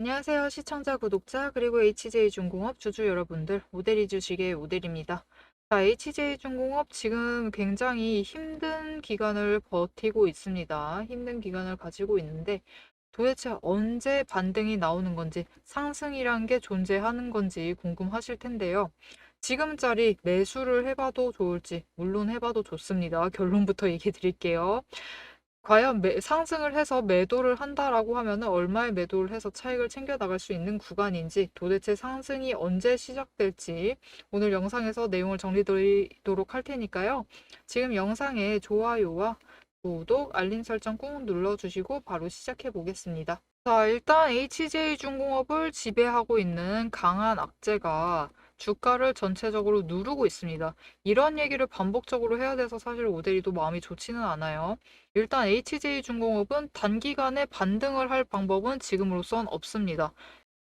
안녕하세요. 시청자, 구독자, 그리고 HJ중공업 주주 여러분들, 오대리 주식의 오대리입니다. 자, HJ중공업 지금 굉장히 힘든 기간을 버티고 있습니다. 힘든 기간을 가지고 있는데 도대체 언제 반등이 나오는 건지, 상승이란 게 존재하는 건지 궁금하실 텐데요. 지금짜리 매수를 해봐도 좋을지, 물론 해봐도 좋습니다. 결론부터 얘기 드릴게요. 과연 상승을 해서 매도를 한다라고 하면은 얼마의 매도를 해서 차익을 챙겨 나갈 수 있는 구간인지, 도대체 상승이 언제 시작될지 오늘 영상에서 내용을 정리드리도록 할 테니까요. 지금 영상에 좋아요와 구독, 알림 설정 꾹 눌러주시고 바로 시작해 보겠습니다. 자, 일단 HJ중공업을 지배하고 있는 강한 악재가 주가를 전체적으로 누르고 있습니다. 이런 얘기를 반복적으로 해야 돼서 사실 오대리도 마음이 좋지는 않아요. 일단 HJ중공업은 단기간에 반등을 할 방법은 지금으로선 없습니다.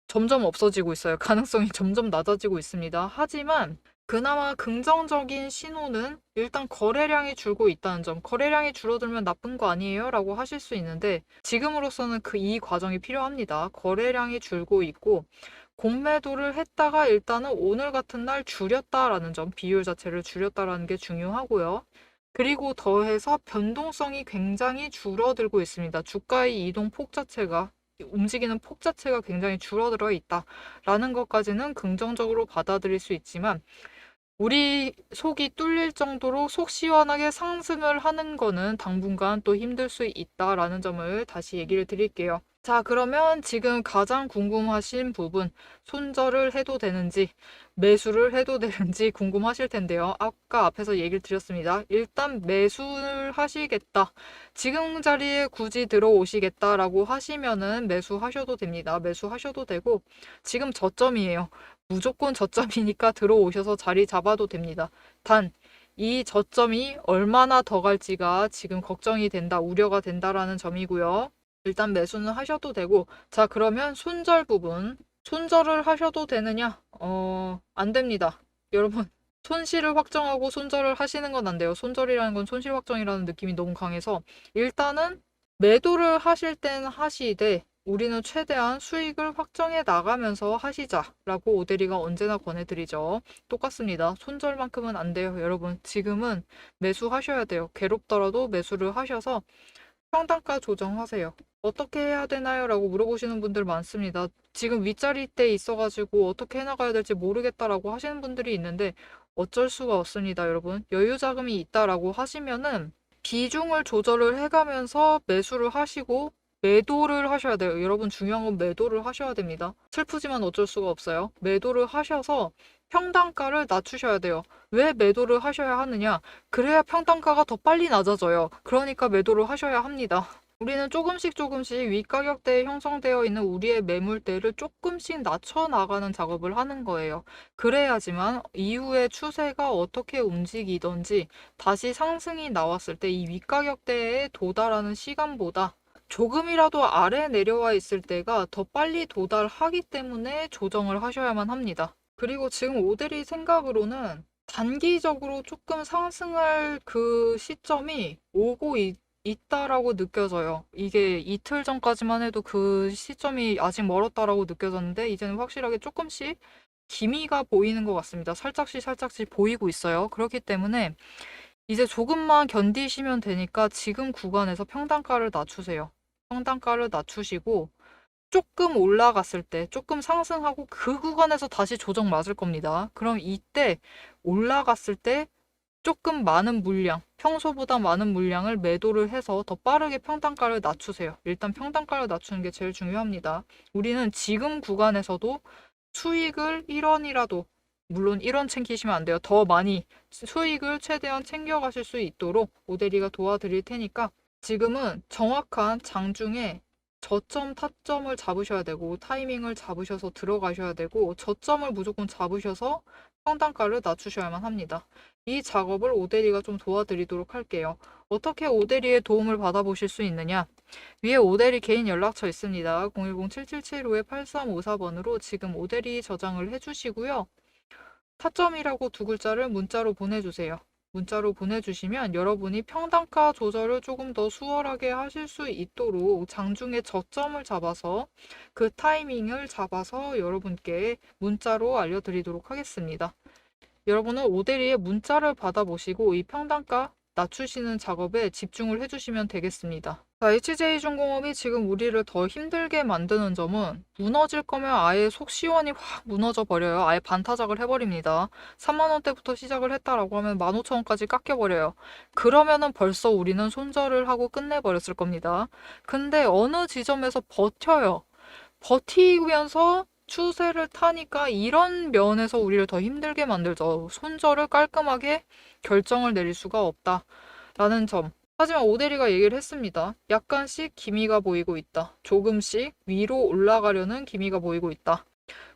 점점 없어지고 있어요. 가능성이 점점 낮아지고 있습니다. 하지만 그나마 긍정적인 신호는 일단 거래량이 줄고 있다는 점. 거래량이 줄어들면 나쁜 거 아니에요? 라고 하실 수 있는데 지금으로서는 이 과정이 필요합니다. 거래량이 줄고 있고 공매도를 했다가 일단은 오늘 같은 날 줄였다라는 점, 비율 자체를 줄였다라는 게 중요하고요. 그리고 더해서 변동성이 굉장히 줄어들고 있습니다. 주가의 이동 폭 자체가 움직이는 폭 자체가 굉장히 줄어들어 있다라는 것까지는 긍정적으로 받아들일 수 있지만 우리 속이 뚫릴 정도로 속 시원하게 상승을 하는 거는 당분간 또 힘들 수 있다라는 점을 다시 얘기를 드릴게요. 자, 그러면 지금 가장 궁금하신 부분, 손절을 해도 되는지, 매수를 해도 되는지 궁금하실 텐데요. 아까 앞에서 얘기를 드렸습니다. 일단 매수를 하시겠다. 지금 자리에 굳이 들어오시겠다라고 하시면은 매수하셔도 됩니다. 매수하셔도 되고, 지금 저점이에요. 무조건 저점이니까 들어오셔서 자리 잡아도 됩니다. 단, 이 저점이 얼마나 더 갈지가 지금 걱정이 된다, 우려가 된다라는 점이고요. 일단 매수는 하셔도 되고, 자, 그러면 손절 부분. 손절을 하셔도 되느냐? 안 됩니다. 여러분, 손실을 확정하고 손절을 하시는 건 안 돼요. 손절이라는 건 손실 확정이라는 느낌이 너무 강해서, 일단은 매도를 하실 땐 하시되, 우리는 최대한 수익을 확정해 나가면서 하시자라고 오대리가 언제나 권해드리죠. 똑같습니다. 손절만큼은 안 돼요. 여러분, 지금은 매수하셔야 돼요. 괴롭더라도 매수를 하셔서 평단가 조정하세요. 어떻게 해야 되나요? 라고 물어보시는 분들 많습니다. 지금 윗자리 때 있어가지고 어떻게 해나가야 될지 모르겠다라고 하시는 분들이 있는데 어쩔 수가 없습니다, 여러분. 여유 자금이 있다라고 하시면은 비중을 조절을 해가면서 매수를 하시고 매도를 하셔야 돼요. 여러분, 중요한 건 매도를 하셔야 됩니다. 슬프지만 어쩔 수가 없어요. 매도를 하셔서 평단가를 낮추셔야 돼요. 왜 매도를 하셔야 하느냐? 그래야 평단가가 더 빨리 낮아져요. 그러니까 매도를 하셔야 합니다. 우리는 조금씩 조금씩 윗가격대에 형성되어 있는 우리의 매물대를 조금씩 낮춰 나가는 작업을 하는 거예요. 그래야지만 이후의 추세가 어떻게 움직이던지 다시 상승이 나왔을 때 이 윗가격대에 도달하는 시간보다 조금이라도 아래 내려와 있을 때가 더 빨리 도달하기 때문에 조정을 하셔야만 합니다. 그리고 지금 오대리 생각으로는 단기적으로 조금 상승할 그 시점이 오고 있다라고 느껴져요. 이게 이틀 전까지만 해도 그 시점이 아직 멀었다라고 느껴졌는데 이제는 확실하게 조금씩 기미가 보이는 것 같습니다. 살짝씩 살짝씩 보이고 있어요. 그렇기 때문에 이제 조금만 견디시면 되니까 지금 구간에서 평단가를 낮추세요. 평단가를 낮추시고 조금 올라갔을 때, 조금 상승하고 그 구간에서 다시 조정 맞을 겁니다. 그럼 이때 올라갔을 때 조금 많은 물량, 평소보다 많은 물량을 매도를 해서 더 빠르게 평단가를 낮추세요. 일단 평단가를 낮추는 게 제일 중요합니다. 우리는 지금 구간에서도 수익을 1원이라도, 물론 1원 챙기시면 안 돼요. 더 많이 수익을 최대한 챙겨가실 수 있도록 오대리가 도와드릴 테니까 지금은 정확한 장중에 저점, 타점을 잡으셔야 되고 타이밍을 잡으셔서 들어가셔야 되고 저점을 무조건 잡으셔서 평단가를 낮추셔야만 합니다. 이 작업을 오대리가 좀 도와드리도록 할게요. 어떻게 오대리의 도움을 받아보실 수 있느냐? 위에 오대리 개인 연락처 있습니다. 010-7775-8354번으로 지금 오대리 저장을 해주시고요. 타점이라고 두 글자를 문자로 보내주세요. 문자로 보내주시면 여러분이 평단가 조절을 조금 더 수월하게 하실 수 있도록 장중에 저점을 잡아서 그 타이밍을 잡아서 여러분께 문자로 알려드리도록 하겠습니다. 여러분은 오데리의 문자를 받아보시고 이 평단가 낮추시는 작업에 집중을 해주시면 되겠습니다. 자, HJ중공업이 지금 우리를 더 힘들게 만드는 점은 무너질 거면 아예 속 시원히 확 무너져 버려요. 아예 반타작을 해버립니다. 3만원대부터 시작을 했다라고 하면 15,000원까지 깎여버려요. 그러면은 벌써 우리는 손절을 하고 끝내버렸을 겁니다. 근데 어느 지점에서 버텨요. 버티면서 추세를 타니까 이런 면에서 우리를 더 힘들게 만들죠. 손절을 깔끔하게 결정을 내릴 수가 없다라는 점. 하지만 오데리가 얘기를 했습니다. 약간씩 기미가 보이고 있다. 조금씩 위로 올라가려는 기미가 보이고 있다.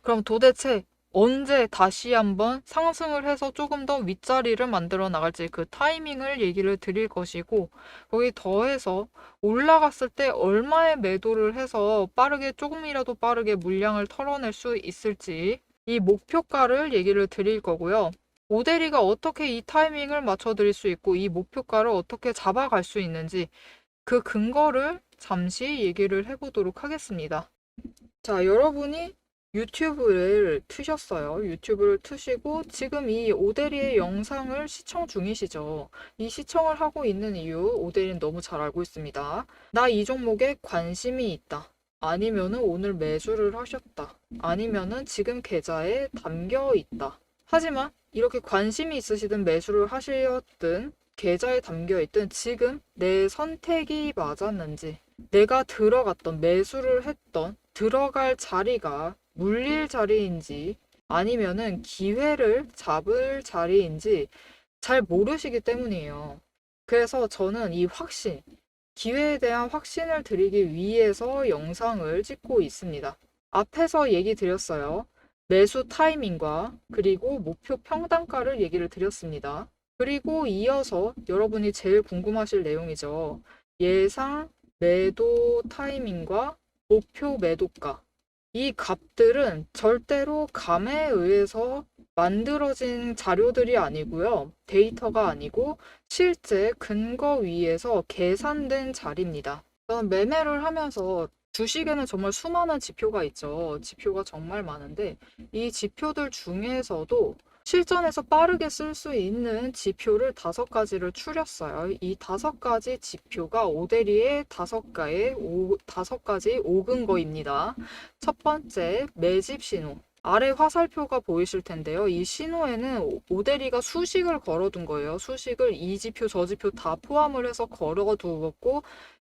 그럼 도대체 언제 다시 한번 상승을 해서 조금 더 윗자리를 만들어 나갈지 그 타이밍을 얘기를 드릴 것이고, 거기 더해서 올라갔을 때 얼마의 매도를 해서 조금이라도 빠르게 물량을 털어낼 수 있을지 이 목표가를 얘기를 드릴 거고요. 오데리가 어떻게 이 타이밍을 맞춰 드릴 수 있고 이 목표가를 어떻게 잡아갈 수 있는지 그 근거를 잠시 얘기를 해보도록 하겠습니다. 자, 여러분이 유튜브를 트셨어요. 유튜브를 트시고 지금 이 오데리의 영상을 시청 중이시죠. 이 시청을 하고 있는 이유 오데리는 너무 잘 알고 있습니다. 나 이 종목에 관심이 있다. 아니면은 오늘 매수를 하셨다. 아니면은 지금 계좌에 담겨 있다. 하지만 이렇게 관심이 있으시든 매수를 하셨든 계좌에 담겨 있든 지금 내 선택이 맞았는지, 내가 들어갔던 매수를 했던 들어갈 자리가 물릴 자리인지 아니면은 기회를 잡을 자리인지 잘 모르시기 때문이에요. 그래서 저는 이 확신, 기회에 대한 확신을 드리기 위해서 영상을 찍고 있습니다. 앞에서 얘기 드렸어요. 매수 타이밍과 그리고 목표 평단가를 얘기를 드렸습니다. 그리고 이어서 여러분이 제일 궁금하실 내용이죠. 예상 매도 타이밍과 목표 매도가. 이 값들은 절대로 감에 의해서 만들어진 자료들이 아니고요. 데이터가 아니고 실제 근거 위에서 계산된 자리입니다. 저는 매매를 하면서 주식에는 정말 수많은 지표가 있죠. 지표가 정말 많은데 이 지표들 중에서도 실전에서 빠르게 쓸 수 있는 지표를 5가지를 추렸어요. 이 5가지 지표가 오데리의 5가지 5근거입니다. 첫 번째, 매집 신호. 아래 화살표가 보이실 텐데요. 이 신호에는 오데리가 수식을 걸어둔 거예요. 수식을 이 지표, 저 지표 다 포함을 해서 걸어두었고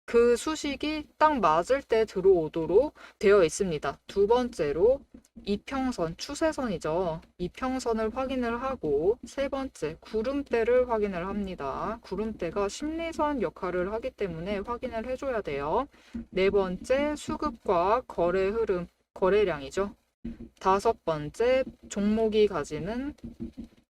그 수식이 딱 맞을 때 들어오도록 되어 있습니다. 두 번째로 이평선, 추세선이죠. 이평선을 확인을 하고 세 번째, 구름대를 확인을 합니다. 구름대가 심리선 역할을 하기 때문에 확인을 해줘야 돼요. 네 번째, 수급과 거래 흐름, 거래량이죠. 다섯 번째, 종목이 가지는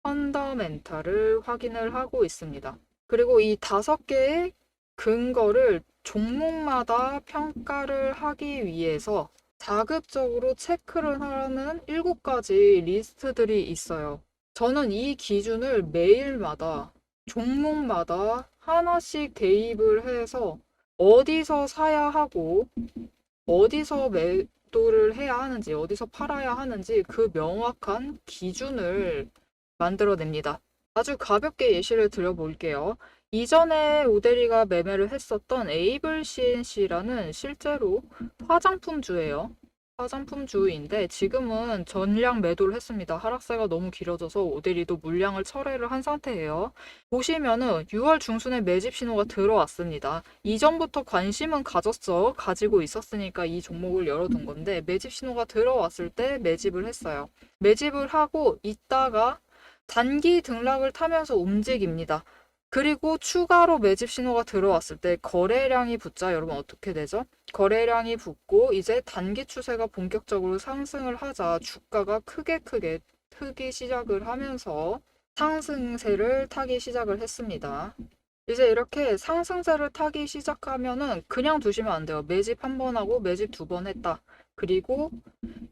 펀더멘탈을 확인을 하고 있습니다. 그리고 이 5개의 근거를 종목마다 평가를 하기 위해서 자급적으로 체크를 하는 7가지 리스트들이 있어요. 저는 이 기준을 매일마다 종목마다 하나씩 대입을 해서 어디서 사야 하고 어디서 매도를 해야 하는지, 어디서 팔아야 하는지 그 명확한 기준을 만들어냅니다. 아주 가볍게 예시를 드려볼게요. 이전에 오데리가 매매를 했었던 에이블 CNC라는 실제로 화장품주예요. 화장품주인데 지금은 전량 매도를 했습니다. 하락세가 너무 길어져서 오데리도 물량을 철회를 한 상태예요. 보시면은 6월 중순에 매집 신호가 들어왔습니다. 이전부터 관심은 가지고 있었으니까 이 종목을 열어둔 건데 매집 신호가 들어왔을 때 매집을 했어요. 매집을 하고 있다가 단기 등락을 타면서 움직입니다. 그리고 추가로 매집 신호가 들어왔을 때 거래량이 붙자 여러분 어떻게 되죠? 거래량이 붙고 이제 단기 추세가 본격적으로 상승을 하자 주가가 크게 트기 시작을 하면서 상승세를 타기 시작을 했습니다. 이제 이렇게 상승세를 타기 시작하면은 그냥 두시면 안 돼요. 매집 1번 하고 매집 2번 했다. 그리고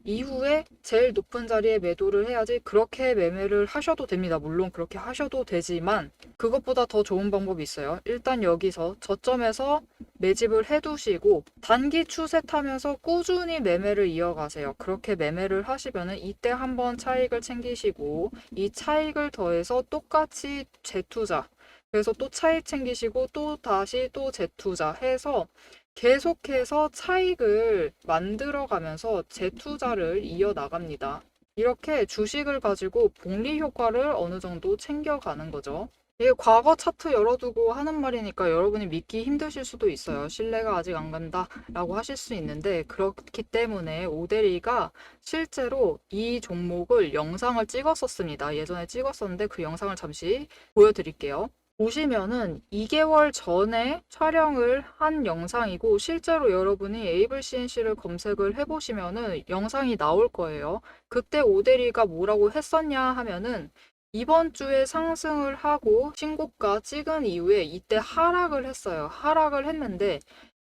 이후에 제일 높은 자리에 매도를 해야지. 그렇게 매매를 하셔도 됩니다. 물론 그렇게 하셔도 되지만 그것보다 더 좋은 방법이 있어요. 일단 여기서 저점에서 매집을 해두시고 단기 추세 타면서 꾸준히 매매를 이어가세요. 그렇게 매매를 하시면은 이때 한번 차익을 챙기시고 이 차익을 더해서 똑같이 재투자, 그래서 또 차익 챙기시고 또 다시 또 재투자 해서 계속해서 차익을 만들어가면서 재투자를 이어나갑니다. 이렇게 주식을 가지고 복리 효과를 어느 정도 챙겨가는 거죠. 이게 과거 차트 열어두고 하는 말이니까 여러분이 믿기 힘드실 수도 있어요. 신뢰가 아직 안 간다 라고 하실 수 있는데, 그렇기 때문에 오데리가 실제로 이 종목을 영상을 찍었었습니다. 예전에 찍었었는데 그 영상을 잠시 보여드릴게요. 보시면은 2개월 전에 촬영을 한 영상이고, 실제로 여러분이 에이블 CNC를 검색을 해보시면은 영상이 나올 거예요. 그때 오데리가 뭐라고 했었냐 하면은 이번 주에 상승을 하고 신고가 찍은 이후에 이때 하락을 했어요. 하락을 했는데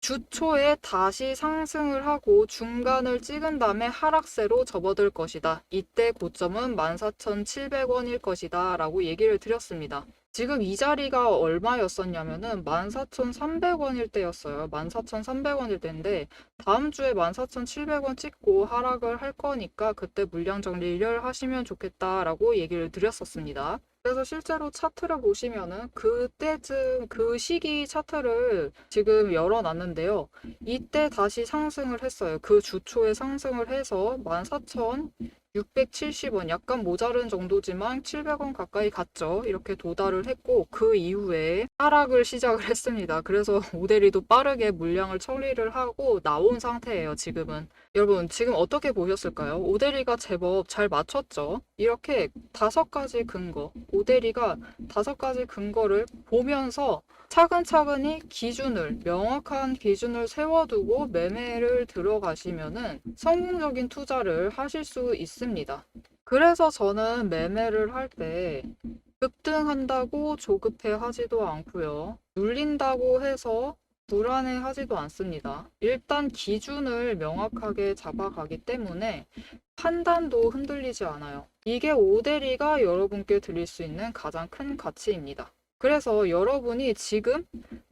주 초에 다시 상승을 하고 중간을 찍은 다음에 하락세로 접어들 것이다. 이때 고점은 14,700원일 것이다 라고 얘기를 드렸습니다. 지금 이 자리가 얼마였었냐면은 14,300원일 때였어요. 14,300원일 때인데 다음 주에 14,700원 찍고 하락을 할 거니까 그때 물량 정리를 하시면 좋겠다라고 얘기를 드렸었습니다. 그래서 실제로 차트를 보시면은 그때쯤 그 시기 차트를 지금 열어놨는데요. 이때 다시 상승을 했어요. 그 주초에 상승을 해서 14,670원, 약간 모자른 정도지만 700원 가까이 갔죠. 이렇게 도달을 했고 그 이후에 하락을 시작을 했습니다. 그래서 오데리도 빠르게 물량을 처리를 하고 나온 상태예요. 지금은. 여러분 지금 어떻게 보셨을까요? 오데리가 제법 잘 맞췄죠. 이렇게 5가지 근거, 오데리가 5가지 근거를 보면서 차근차근히 기준을, 명확한 기준을 세워두고 매매를 들어가시면은 성공적인 투자를 하실 수 있습니다. 그래서 저는 매매를 할 때 급등한다고 조급해 하지도 않고요. 눌린다고 해서 불안해 하지도 않습니다. 일단 기준을 명확하게 잡아가기 때문에 판단도 흔들리지 않아요. 이게 오데리가 여러분께 드릴 수 있는 가장 큰 가치입니다. 그래서 여러분이 지금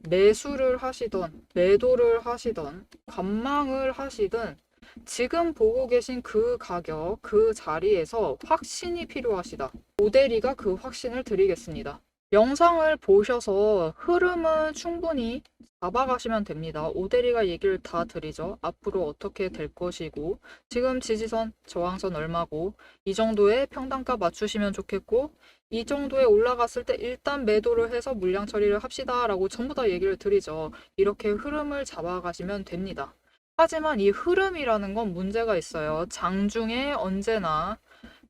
매수를 하시던, 매도를 하시던, 관망을 하시든 지금 보고 계신 그 가격, 그 자리에서 확신이 필요하시다. 오데리가 그 확신을 드리겠습니다. 영상을 보셔서 흐름은 충분히 잡아가시면 됩니다. 오데리가 얘기를 다 드리죠. 앞으로 어떻게 될 것이고, 지금 지지선, 저항선 얼마고, 이 정도의 평단가 맞추시면 좋겠고, 이 정도에 올라갔을 때 일단 매도를 해서 물량 처리를 합시다 라고 전부 다 얘기를 드리죠. 이렇게 흐름을 잡아가시면 됩니다. 하지만 이 흐름이라는 건 문제가 있어요. 장중에 언제나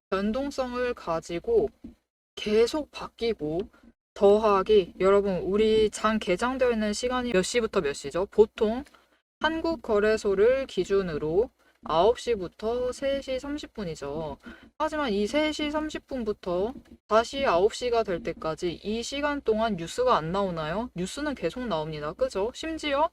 변동성을 가지고 계속 바뀌고, 더하기, 여러분 우리 장 개장되어 있는 시간이 몇 시부터 몇 시죠? 보통 한국 거래소를 기준으로 9시부터 3시 30분이죠. 하지만 이 3시 30분부터 다시 9시가 될 때까지 이 시간 동안 뉴스가 안 나오나요? 뉴스는 계속 나옵니다. 그죠? 심지어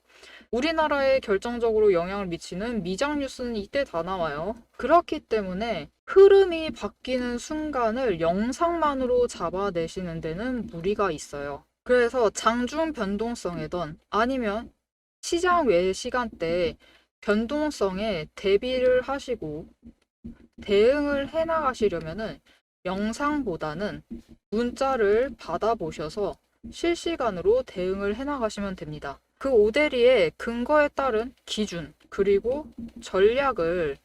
우리나라에 결정적으로 영향을 미치는 미장 뉴스는 이때 다 나와요. 그렇기 때문에 흐름이 바뀌는 순간을 영상만으로 잡아내시는 데는 무리가 있어요. 그래서 장중 변동성이든 아니면 시장 외 시간대에 변동성에 대비를 하시고 대응을 해 나가시려면은 영상보다는 문자를 받아보셔서 실시간으로 대응을 해 나가시면 됩니다. 그 오데리의 근거에 따른 기준 그리고 전략을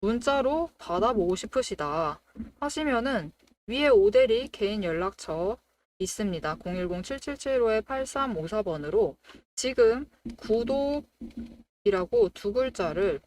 문자로 받아보고 싶으시다 하시면은 위에 오데리 개인 연락처 있습니다. 010-7775-8354번으로 지금 구독이라고 2글자를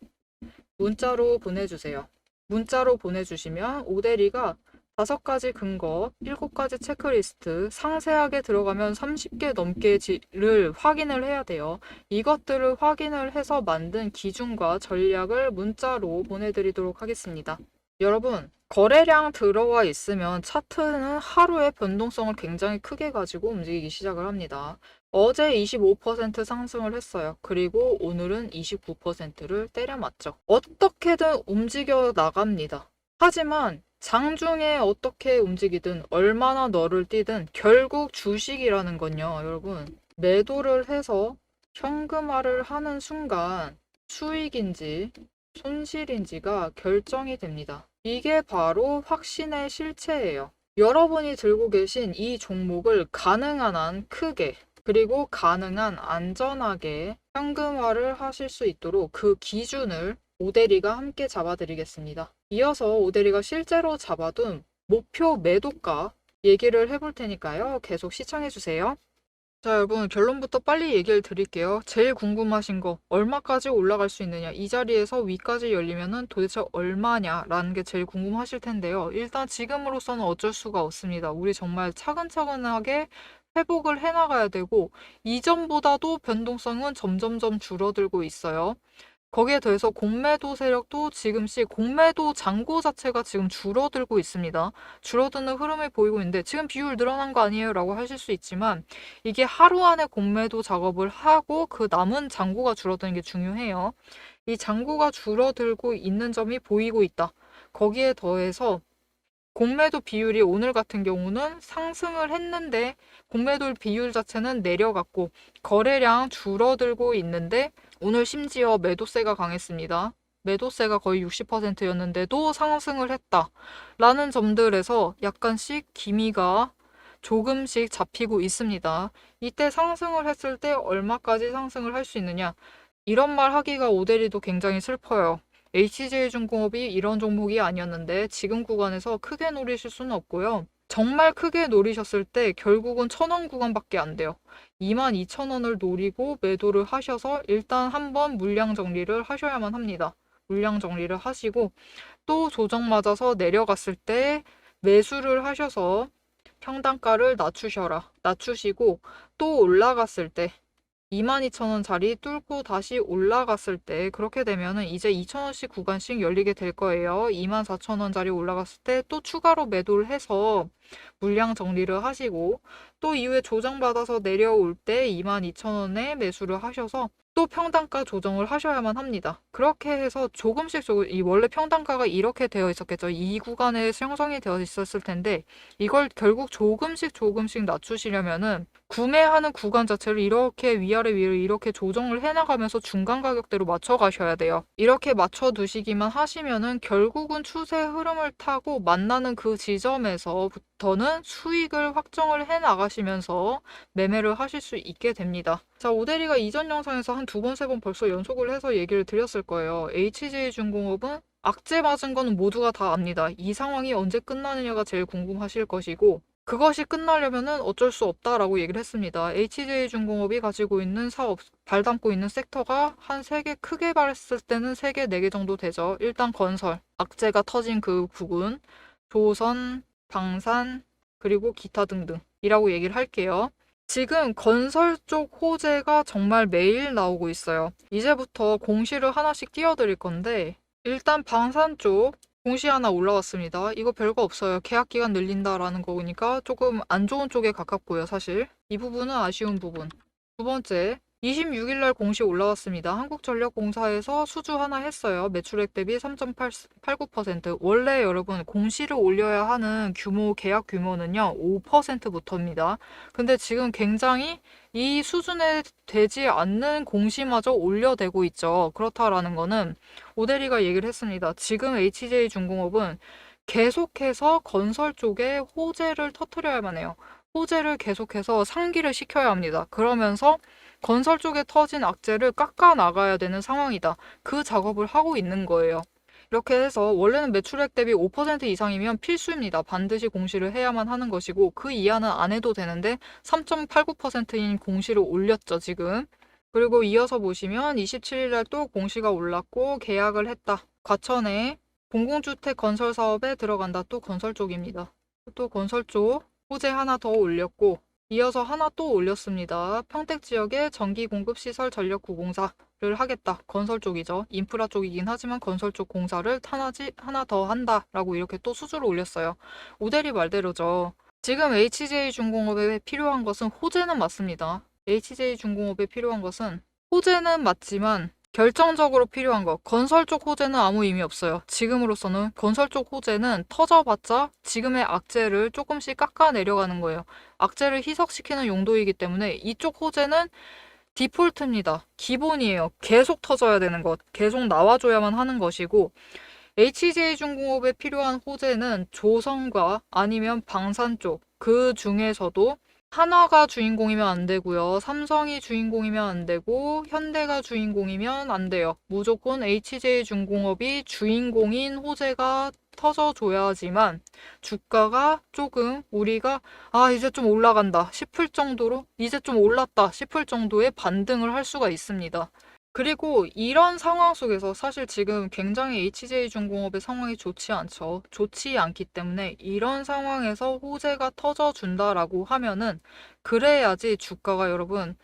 문자로 보내주세요. 문자로 보내주시면 오데리가 5가지 근거, 7가지 체크리스트, 상세하게 들어가면 30개 넘게를 확인을 해야 돼요. 이것들을 확인을 해서 만든 기준과 전략을 문자로 보내드리도록 하겠습니다. 여러분, 거래량 들어와 있으면 차트는 하루에 변동성을 굉장히 크게 가지고 움직이기 시작을 합니다. 어제 25% 상승을 했어요. 그리고 오늘은 29%를 때려맞죠. 어떻게든 움직여 나갑니다. 하지만 장중에 어떻게 움직이든 얼마나 너를 뛰든 결국 주식이라는 건요, 여러분. 매도를 해서 현금화를 하는 순간 수익인지 손실인지가 결정이 됩니다. 이게 바로 확신의 실체예요. 여러분이 들고 계신 이 종목을 가능한 한 크게 그리고 가능한 안전하게 현금화를 하실 수 있도록 그 기준을 오대리가 함께 잡아드리겠습니다. 이어서 오대리가 실제로 잡아둔 목표 매도가 얘기를 해볼 테니까요. 계속 시청해주세요. 자, 여러분, 결론부터 빨리 얘기를 드릴게요. 제일 궁금하신 거, 얼마까지 올라갈 수 있느냐? 이 자리에서 위까지 열리면은 도대체 얼마냐라는 게 제일 궁금하실 텐데요. 일단 지금으로서는 어쩔 수가 없습니다. 우리 정말 차근차근하게 회복을 해나가야 되고, 이전보다도 변동성은 점점점 줄어들고 있어요. 거기에 더해서 공매도 세력도 지금씩 공매도 잔고 자체가 지금 줄어들고 있습니다. 줄어드는 흐름을 보이고 있는데 지금 비율 늘어난 거 아니에요? 라고 하실 수 있지만 이게 하루 안에 공매도 작업을 하고 그 남은 잔고가 줄어드는 게 중요해요. 이 잔고가 줄어들고 있는 점이 보이고 있다. 거기에 더해서 공매도 비율이 오늘 같은 경우는 상승을 했는데 공매도 비율 자체는 내려갔고 거래량 줄어들고 있는데 오늘 심지어 매도세가 강했습니다. 매도세가 거의 60%였는데도 상승을 했다라는 점들에서 약간씩 기미가 조금씩 잡히고 있습니다. 이때 상승을 했을 때 얼마까지 상승을 할 수 있느냐? 이런 말 하기가 오대리도 굉장히 슬퍼요. HJ중공업이 이런 종목이 아니었는데 지금 구간에서 크게 노리실 수는 없고요. 정말 크게 노리셨을 때 결국은 1,000원 구간밖에 안 돼요. 22,000원을 노리고 매도를 하셔서 일단 한번 물량 정리를 하셔야만 합니다. 물량 정리를 하시고 또 조정 맞아서 내려갔을 때 매수를 하셔서 평단가를 낮추시고 또 올라갔을 때 22,000원짜리 뚫고 다시 올라갔을 때 그렇게 되면은 이제 2,000원씩 구간씩 열리게 될 거예요. 24,000원짜리 올라갔을 때 또 추가로 매도를 해서 물량 정리를 하시고 또 이후에 조정받아서 내려올 때 22,000원에 매수를 하셔서 또 평단가 조정을 하셔야만 합니다. 그렇게 해서 조금씩 이 원래 평단가가 이렇게 되어 있었겠죠. 이 구간에 형성이 되어 있었을 텐데 이걸 결국 조금씩 낮추시려면은 구매하는 구간 자체를 이렇게 위아래 이렇게 조정을 해나가면서 중간 가격대로 맞춰 가셔야 돼요. 이렇게 맞춰 두시기만 하시면은 결국은 추세 흐름을 타고 만나는 그 지점에서부터는 수익을 확정을 해 나가시면서 매매를 하실 수 있게 됩니다. 자, 오대리가 이전 영상에서 한 2번, 3번 벌써 연속을 해서 얘기를 드렸을 거예요. HJ중공업은 악재 맞은 거는 모두가 다 압니다. 이 상황이 언제 끝나느냐가 제일 궁금하실 것이고 그것이 끝나려면은 어쩔 수 없다라고 얘기를 했습니다. HJ중공업이 가지고 있는 사업, 발담고 있는 섹터가 한 3개 크게 봤을 때는 3개, 4개 정도 되죠. 일단 건설, 악재가 터진 그 부분, 조선, 방산, 그리고 기타 등등이라고 얘기를 할게요. 지금 건설 쪽 호재가 정말 매일 나오고 있어요. 이제부터 공시를 하나씩 띄워드릴 건데 일단 방산 쪽 공시 하나 올라왔습니다. 이거 별거 없어요. 계약 기간 늘린다라는 거니까 조금 안 좋은 쪽에 가깝고요, 사실. 이 부분은 아쉬운 부분. 두 번째, 26일 날 공시 올라왔습니다. 한국전력공사에서 수주 하나 했어요. 매출액 대비 3.89%. 원래 여러분 공시를 올려야 하는 계약 규모는요, 5%부터입니다. 근데 지금 굉장히 이 수준에 되지 않는 공시마저 올려대고 있죠. 그렇다라는 거는 오대리가 얘기를 했습니다. 지금 HJ중공업은 계속해서 건설 쪽에 호재를 터뜨려야만 해요. 호재를 계속해서 상기를 시켜야 합니다. 그러면서 건설 쪽에 터진 악재를 깎아 나가야 되는 상황이다. 그 작업을 하고 있는 거예요. 이렇게 해서 원래는 매출액 대비 5% 이상이면 필수입니다. 반드시 공시를 해야만 하는 것이고 그 이하는 안 해도 되는데 3.89%인 공시를 올렸죠, 지금. 그리고 이어서 보시면 27일 날 또 공시가 올랐고 계약을 했다. 과천에 공공주택 건설 사업에 들어간다. 또 건설 쪽입니다. 또 건설 쪽 호재 하나 더 올렸고 이어서 하나 또 올렸습니다. 평택 지역에 전기공급시설 전력구공사를 하겠다. 건설 쪽이죠. 인프라 쪽이긴 하지만 건설 쪽 공사를 하나 더 한다라고 이렇게 또 수주를 올렸어요. 오대리 말대로죠. 지금 HJ중공업에 필요한 것은 호재는 맞습니다. HJ중공업에 필요한 것은 호재는 맞지만 결정적으로 필요한 것, 건설 쪽 호재는 아무 의미 없어요. 지금으로서는 건설 쪽 호재는 터져봤자 지금의 악재를 조금씩 깎아 내려가는 거예요. 악재를 희석시키는 용도이기 때문에 이쪽 호재는 디폴트입니다. 기본이에요. 계속 터져야 되는 것, 계속 나와줘야만 하는 것이고, HJ중공업에 필요한 호재는 조선과 아니면 방산 쪽, 그 중에서도 한화가 주인공이면 안 되고요. 삼성이 주인공이면 안 되고 현대가 주인공이면 안 돼요. 무조건 HJ중공업이 주인공인 호재가 터져줘야지만 주가가 조금 우리가 이제 좀 올라간다 싶을 정도로 이제 좀 올랐다 싶을 정도의 반등을 할 수가 있습니다. 그리고 이런 상황 속에서 사실 지금 굉장히 HJ중공업의 상황이 좋지 않죠. 좋지 않기 때문에 이런 상황에서 호재가 터져준다라고 하면은 그래야지 주가가 여러분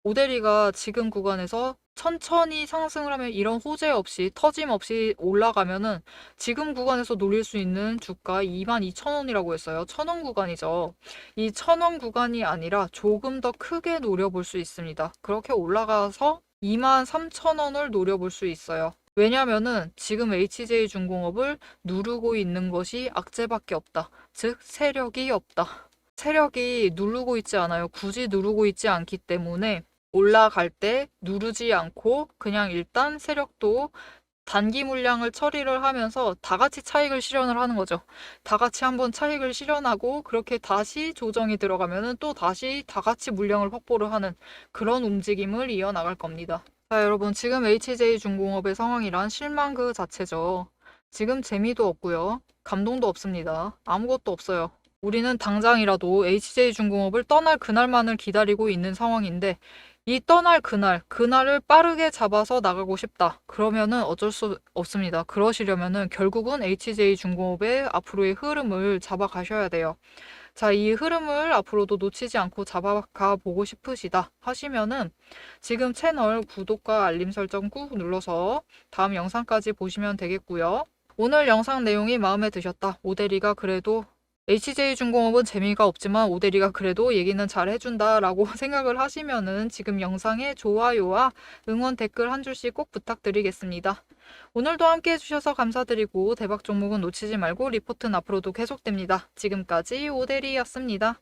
오데리가 지금 구간에서 천천히 상승을 하면 이런 호재 없이 터짐 없이 올라가면은 지금 구간에서 노릴 수 있는 주가 22,000원이라고 했어요. 1,000원 구간이죠. 이 1,000원 구간이 아니라 조금 더 크게 노려볼 수 있습니다. 그렇게 올라가서 23,000원을 노려볼 수 있어요. 왜냐면은 지금 HJ중공업을 누르고 있는 것이 악재밖에 없다. 즉 세력이 없다. 세력이 누르고 있지 않아요. 굳이 누르고 있지 않기 때문에 올라갈 때 누르지 않고 그냥 일단 세력도 단기 물량을 처리를 하면서 다 같이 차익을 실현을 하는 거죠. 다 같이 한번 차익을 실현하고 그렇게 다시 조정이 들어가면은 또 다시 다 같이 물량을 확보를 하는 그런 움직임을 이어나갈 겁니다. 자, 여러분 지금 HJ중공업의 상황이란 실망 그 자체죠. 지금 재미도 없고요. 감동도 없습니다. 아무것도 없어요. 우리는 당장이라도 HJ중공업을 떠날 그날만을 기다리고 있는 상황인데 이 떠날 그날을 빠르게 잡아서 나가고 싶다. 그러면은 어쩔 수 없습니다. 그러시려면은 결국은 HJ중공업의 앞으로의 흐름을 잡아가셔야 돼요. 자, 이 흐름을 앞으로도 놓치지 않고 잡아가 보고 싶으시다 하시면은 지금 채널 구독과 알림 설정 꾹 눌러서 다음 영상까지 보시면 되겠고요. 오늘 영상 내용이 마음에 드셨다. 오대리가 그래도 HJ중공업은 재미가 없지만 오대리가 그래도 얘기는 잘 해준다 라고 생각을 하시면은 지금 영상에 좋아요와 응원 댓글 한 줄씩 꼭 부탁드리겠습니다. 오늘도 함께 해주셔서 감사드리고 대박 종목은 놓치지 말고 리포트는 앞으로도 계속됩니다. 지금까지 오대리였습니다.